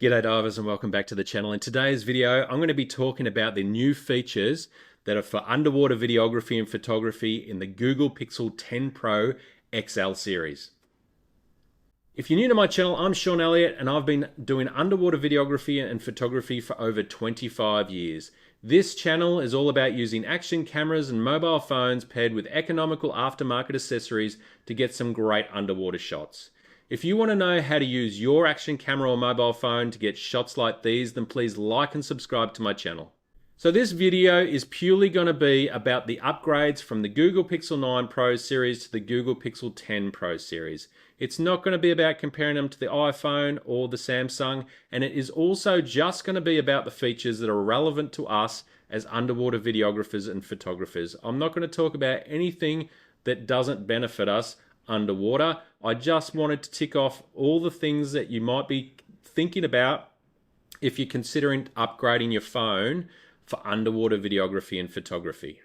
G'day divers and welcome back to the channel. In today's video, I'm going to be talking about the new features that are for underwater videography and photography in the Google Pixel 10 Pro XL series. If you're new to my channel, I'm Sean Elliott and I've been doing underwater videography and photography for over 25 years. This channel is all about using action cameras and mobile phones paired with economical aftermarket accessories to get some great underwater shots. If you want to know how to use your action camera or mobile phone to get shots like these, then please like and subscribe to my channel. So this video is purely going to be about the upgrades from the Google Pixel 9 Pro series to the Google Pixel 10 Pro series. It's not going to be about comparing them to the iPhone or the Samsung, and it is also just going to be about the features that are relevant to us as underwater videographers and photographers. I'm not going to talk about anything that doesn't benefit us underwater. I just wanted to tick off all the things that you might be thinking about if you're considering upgrading your phone for underwater videography and photography.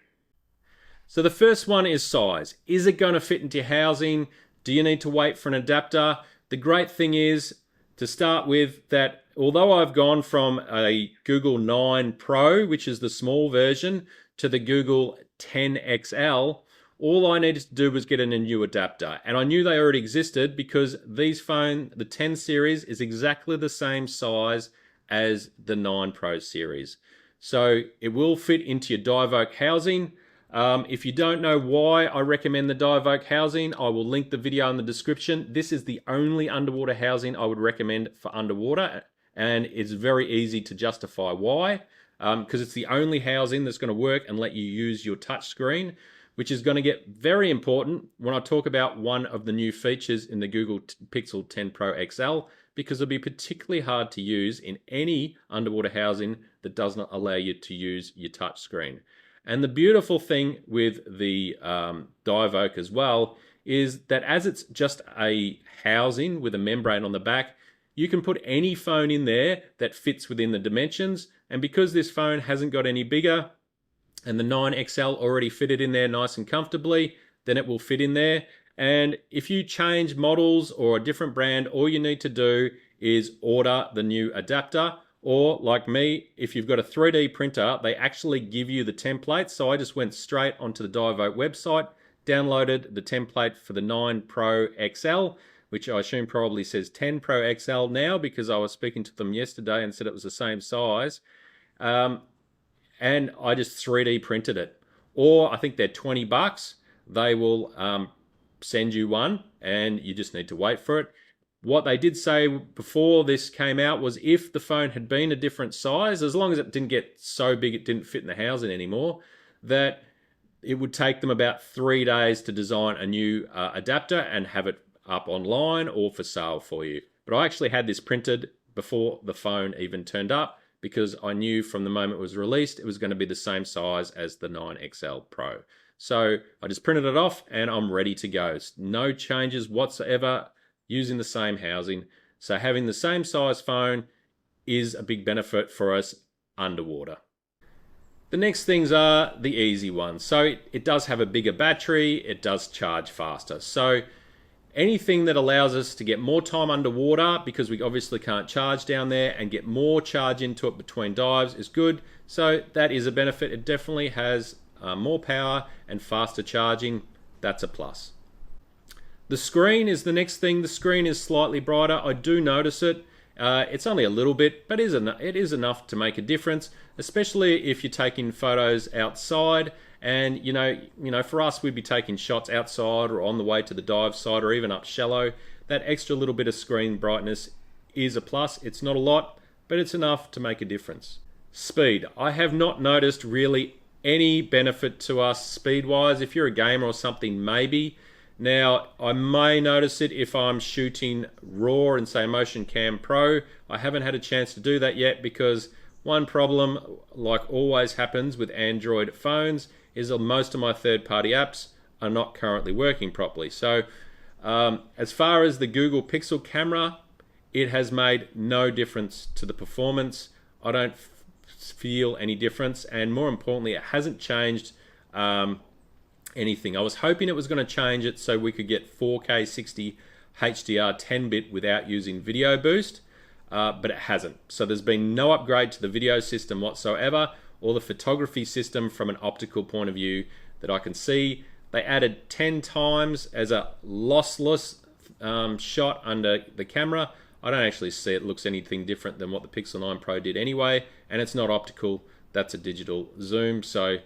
So the first one is size. Is it going to fit into your housing? Do you need to wait for an adapter? The great thing is, to start with, that although I've gone from a Google 9 Pro, which is the small version, to the Google 10 XL, all I needed to do was get in a new adapter. And I knew they already existed because the 10 series is exactly the same size as the 9 Pro series. So it will fit into your Divevolk housing. If you don't know why I recommend the Divevolk housing, I will link the video in the description. This is the only underwater housing I would recommend for underwater, and it's very easy to justify why. Because it's the only housing that's going to work and let you use your touch screen, which is going to get very important when I talk about one of the new features in the Google Pixel 10 Pro XL, because it'll be particularly hard to use in any underwater housing that does not allow you to use your touch screen. And the beautiful thing with the Divevolk as well is that as it's just a housing with a membrane on the back, you can put any phone in there that fits within the dimensions. And because this phone hasn't got any bigger, and the 9XL already fitted in there nice and comfortably, then it will fit in there. And if you change models or a different brand, all you need to do is order the new adapter. Or like me, if you've got a 3D printer, they actually give you the template. So I just went straight onto the Divevolk website, downloaded the template for the 9 Pro XL, which I assume probably says 10 Pro XL now because I was speaking to them yesterday and said it was the same size. And I just 3D printed it. Or I think they're 20 bucks. They will send you one and you just need to wait for it. What they did say before this came out was if the phone had been a different size, as long as it didn't get so big it didn't fit in the housing anymore, that it would take them about 3 days to design a new adapter and have it up online or for sale for you. But I actually had this printed before the phone even turned up, because I knew from the moment it was released, it was going to be the same size as the 9XL Pro. So I just printed it off and I'm ready to go. No changes whatsoever, using the same housing. So having the same size phone is a big benefit for us underwater. The next things are the easy ones. So it does have a bigger battery, it does charge faster. So anything that allows us to get more time underwater, because we obviously can't charge down there, and get more charge into it between dives is good. So that is a benefit. It definitely has more power and faster charging. That's a plus. The screen is the next thing. The screen is slightly brighter. I do notice it. It's only a little bit, but it is enough to make a difference, especially if you're taking photos outside. And you know, for us, we'd be taking shots outside or on the way to the dive site or even up shallow. That extra little bit of screen brightness is a plus. It's not a lot, but it's enough to make a difference. Speed. I have not noticed really any benefit to us speed-wise. If you're a gamer or something, maybe. Now, I may notice it if I'm shooting RAW and say Motion Cam Pro. I haven't had a chance to do that yet because one problem, like always happens with Android phones, is that most of my third-party apps are not currently working properly. So as far as the Google Pixel camera, it has made no difference to the performance. I don't feel any difference, and more importantly, it hasn't changed anything. I was hoping it was going to change it so we could get 4K 60 HDR 10-bit without using Video Boost. but it hasn't. So there's been no upgrade to the video system whatsoever, or the photography system from an optical point of view that I can see. They added 10 times as a lossless shot under the camera. I don't actually see it looks anything different than what the Pixel 9 Pro did anyway, and it's not optical, that's a digital zoom. So,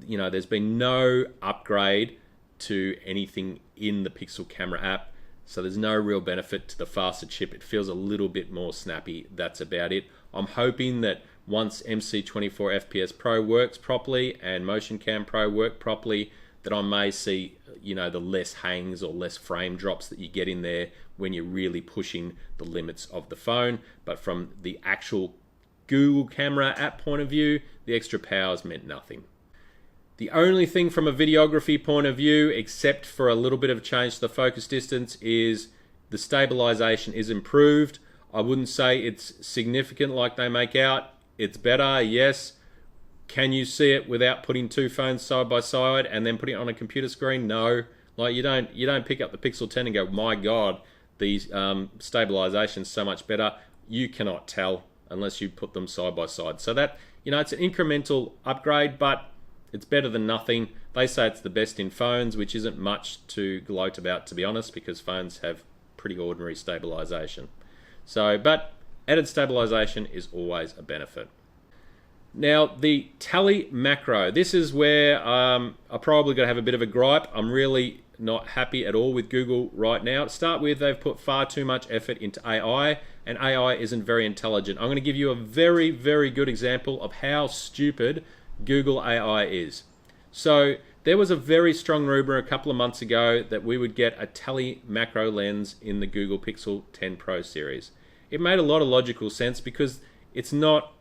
you know, there's been no upgrade to anything in the Pixel camera app. So there's no real benefit to the faster chip. It feels a little bit more snappy. That's about it. I'm hoping that once MC24 FPS Pro works properly and Motion Cam Pro work properly, that I may see, you know, the less hangs or less frame drops that you get in there when you're really pushing the limits of the phone. But from the actual Google camera app point of view, the extra powers meant nothing. The only thing from a videography point of view, except for a little bit of change to the focus distance, is the stabilization is improved. I wouldn't say it's significant like they make out. It's better, yes. Can you see it without putting two phones side by side and then putting it on a computer screen? No. Like you don't pick up the Pixel 10 and go, my God, the stabilization's so much better. You cannot tell unless you put them side by side. So that, you know, it's an incremental upgrade, but it's better than nothing. They say it's the best in phones, which isn't much to gloat about, to be honest, because phones have pretty ordinary stabilization. So, but added stabilization is always a benefit. Now, the tally macro. This is where I probably got to have a bit of a gripe. I'm really not happy at all with Google right now. To start with, they've put far too much effort into AI, and AI isn't very intelligent. I'm going to give you a very, very good example of how stupid Google AI is. So there was a very strong rumor a couple of months ago that we would get a tele macro lens in the Google Pixel 10 Pro series. It made a lot of logical sense because it's not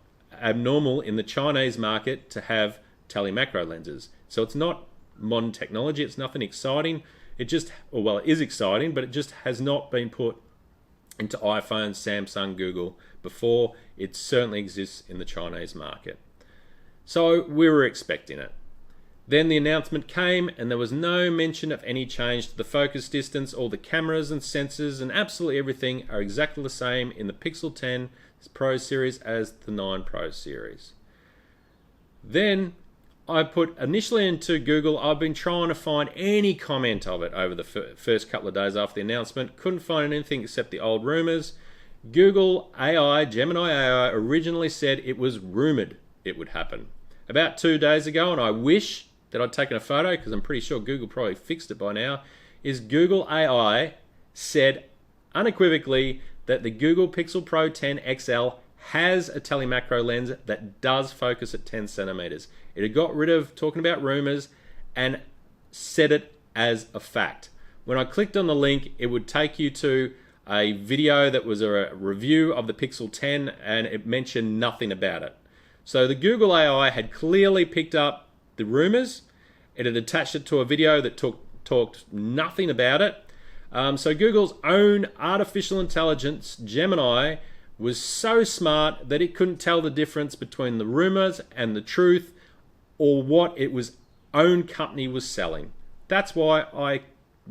abnormal in the Chinese market to have tele macro lenses. So it's not modern technology, it's nothing exciting. It just, well, it is exciting, but it just has not been put into iPhone, Samsung, Google before. It certainly exists in the Chinese market. So we were expecting it. Then the announcement came and there was no mention of any change to the focus distance. All the cameras and sensors and absolutely everything are exactly the same in the Pixel 10 Pro series as the 9 Pro series. Then I put initially into Google, I've been trying to find any comment of it over the first couple of days after the announcement. Couldn't find anything except the old rumors. Google AI, Gemini AI, originally said it was rumored it would happen. About 2 days ago, and I wish that I'd taken a photo because I'm pretty sure Google probably fixed it by now, is Google AI said unequivocally that the Google Pixel Pro 10 XL has a telemacro lens that does focus at 10 centimeters. It had got rid of talking about rumors and said it as a fact. When I clicked on the link, it would take you to a video that was a review of the Pixel 10 and it mentioned nothing about it. So the Google AI had clearly picked up the rumors. It had attached it to a video that talked nothing about it. So Google's own artificial intelligence, Gemini, was so smart that it couldn't tell the difference between the rumors and the truth or what its own company was selling. That's why I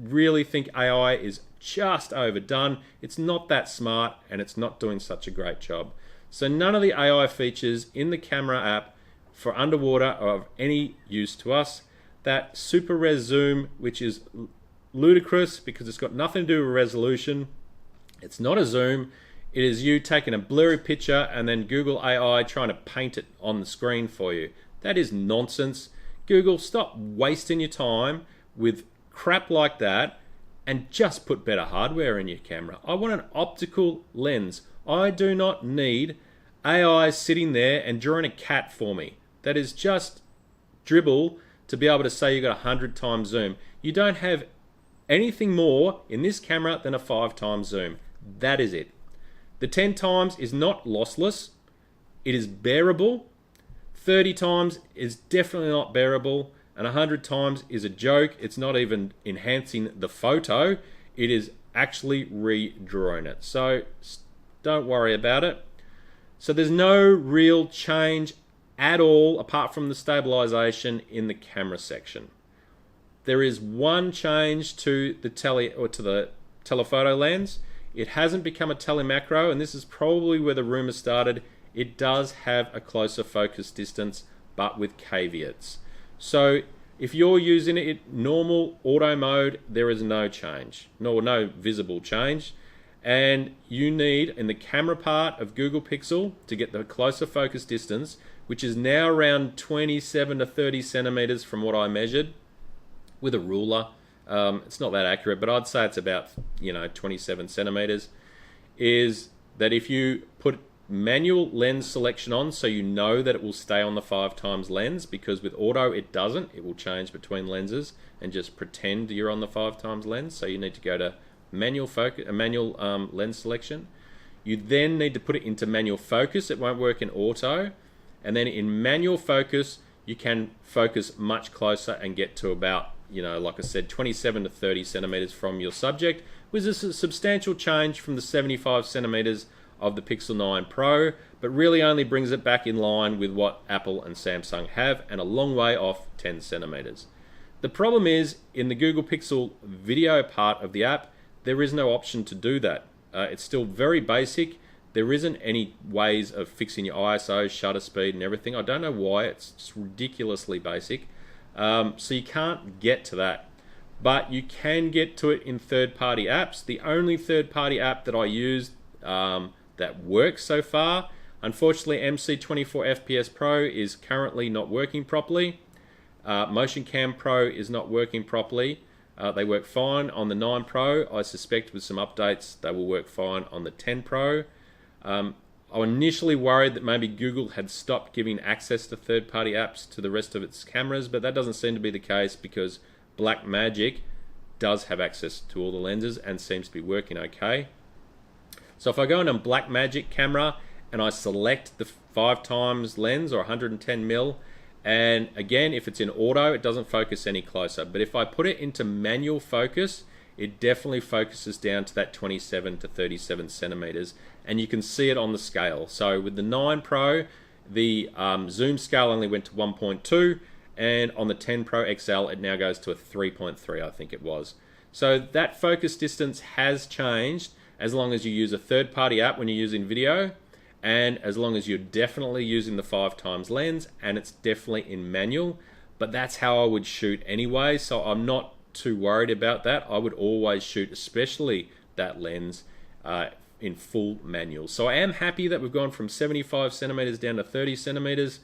really think AI is just overdone. It's not that smart and it's not doing such a great job. So none of the AI features in the camera app for underwater are of any use to us. That super res zoom, which is ludicrous because it's got nothing to do with resolution. It's not a zoom. It is you taking a blurry picture and then Google AI trying to paint it on the screen for you. That is nonsense. Google, stop wasting your time with crap like that and just put better hardware in your camera. I want an optical lens. I do not need AI sitting there and drawing a cat for me. That is just dribble to be able to say you got 100 times zoom. You don't have anything more in this camera than a 5 times zoom. That is it. The 10 times is not lossless. It is bearable. 30 times is definitely not bearable. And 100 times is a joke. It's not even enhancing the photo. It is actually redrawing it. So don't worry about it. So there's no real change at all apart from the stabilization in the camera section. There is one change to the telephoto lens. It hasn't become a telemacro, and this is probably where the rumor started. It does have a closer focus distance, but with caveats. So if you're using it in normal auto mode, there is no change, no visible change. And you need, in the camera part of Google Pixel, to get the closer focus distance, which is now around 27 to 30 centimeters from what I measured with a ruler. It's not that accurate, but I'd say it's about 27 centimeters. Is that if you put manual lens selection on, so you know that it will stay on the 5x lens, because with auto it doesn't. It will change between lenses and just pretend you're on the 5x lens. So you need to go to manual focus, lens selection. You then need to put it into manual focus. It won't work in auto. And then in manual focus, you can focus much closer and get to about, like I said, 27 to 30 centimeters from your subject, which is a substantial change from the 75 centimeters of the Pixel 9 Pro, but really only brings it back in line with what Apple and Samsung have, and a long way off 10 centimeters. The problem is, in the Google Pixel video part of the app, there is no option to do that. It's still very basic. There isn't any ways of fixing your ISO, shutter speed and everything. I don't know why. It's just ridiculously basic. So you can't get to that. But you can get to it in third-party apps. The only third-party app that I used that works so far, unfortunately, MC24 FPS Pro is currently not working properly. Motion Cam Pro is not working properly. They work fine on the 9 Pro. I suspect with some updates they will work fine on the 10 Pro. I was initially worried that maybe Google had stopped giving access to third-party apps to the rest of its cameras, but that doesn't seem to be the case, because Blackmagic does have access to all the lenses and seems to be working okay. So if I go into Blackmagic camera and I select the 5x lens or 110mm, and again, if it's in auto, it doesn't focus any closer. But if I put it into manual focus, it definitely focuses down to that 27 to 37 centimeters, and you can see it on the scale. So with the 9 Pro, the zoom scale only went to 1.2, and on the 10 Pro XL, it now goes to a 3.3, I think it was. So that focus distance has changed, as long as you use a third-party app when you're using video, and as long as you're definitely using the 5x lens, and it's definitely in manual. But that's how I would shoot anyway, so I'm not too worried about that. I would always shoot, especially that lens, in full manual. So I am happy that we've gone from 75 centimeters down to 30 centimeters.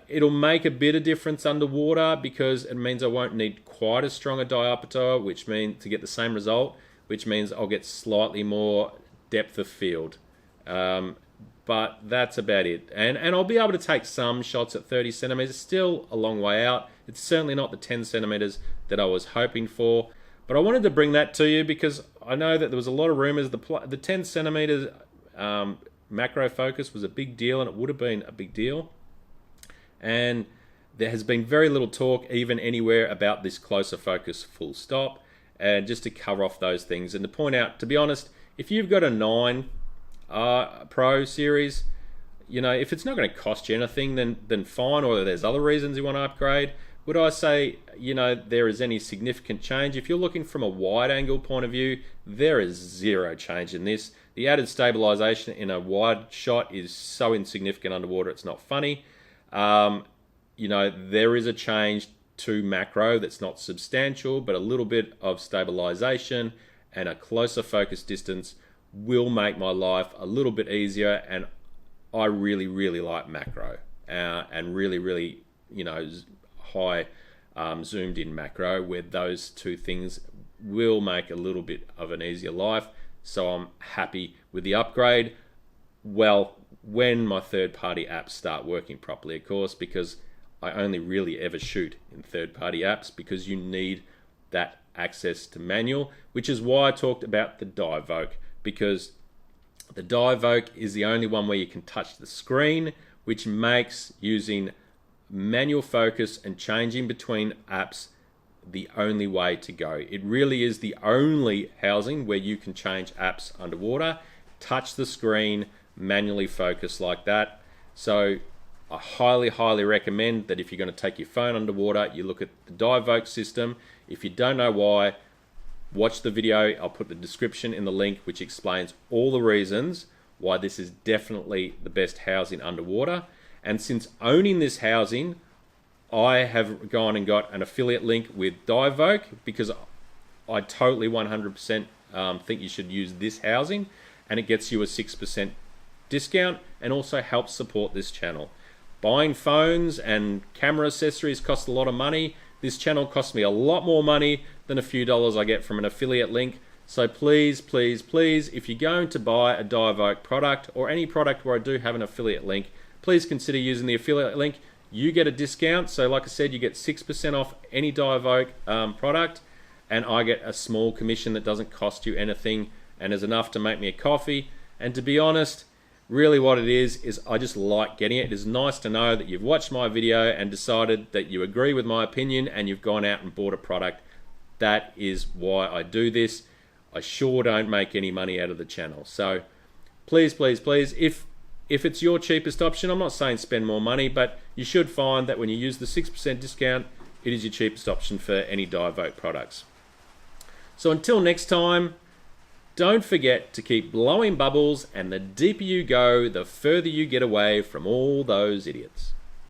It'll make a bit of difference underwater, because it means I won't need quite as strong a diopter, which means to get the same result, which means I'll get slightly more depth of field. But that's about it. And I'll be able to take some shots at 30 centimeters. Still a long way out. It's certainly not the 10 centimeters that I was hoping for. But I wanted to bring that to you because I know that there was a lot of rumors. The 10 centimeters macro focus was a big deal, and it would have been a big deal. And there has been very little talk even anywhere about this closer focus full stop. And just to cover off those things and to point out, to be honest, if you've got a 9 Pro series, if it's not going to cost you anything, then fine, or there's other reasons you want to upgrade. Would I say, there is any significant change? If you're looking from a wide angle point of view, there is zero change in this. The added stabilization in a wide shot is so insignificant underwater, it's not funny. There is a change to macro that's not substantial, but a little bit of stabilization and a closer focus distance will make my life a little bit easier. And I really, really like macro and really, really, high zoomed in macro, where those two things will make a little bit of an easier life. So I'm happy with the upgrade. Well, when my third-party apps start working properly, of course, because I only really ever shoot in third-party apps, because you need that access to manual, which is why I talked about the Divevolk, because the Divevolk is the only one where you can touch the screen, which makes using manual focus and changing between apps the only way to go. It really is the only housing where you can change apps underwater, touch the screen, manually focus like that. So I highly, highly recommend that if you're going to take your phone underwater, you look at the Divevolk system. If you don't know why, watch the video. I'll put the description in the link, which explains all the reasons why this is definitely the best housing underwater. And since owning this housing, I have gone and got an affiliate link with Divevolk because I totally 100% think you should use this housing, and it gets you a 6% discount and also helps support this channel. Buying phones and camera accessories costs a lot of money. This channel costs me a lot more money than a few dollars I get from an affiliate link. So please, please, please, if you're going to buy a Divevolk product or any product where I do have an affiliate link, please consider using the affiliate link. You get a discount. So like I said, you get 6% off any Divevolk product, and I get a small commission that doesn't cost you anything and is enough to make me a coffee. And to be honest, really what it is I just like getting it. It is nice to know that you've watched my video and decided that you agree with my opinion and you've gone out and bought a product. That is why I do this. I sure don't make any money out of the channel. So please, please, please, if it's your cheapest option, I'm not saying spend more money, but you should find that when you use the 6% discount, it is your cheapest option for any Divevolk products. So until next time, don't forget to keep blowing bubbles, and the deeper you go, the further you get away from all those idiots.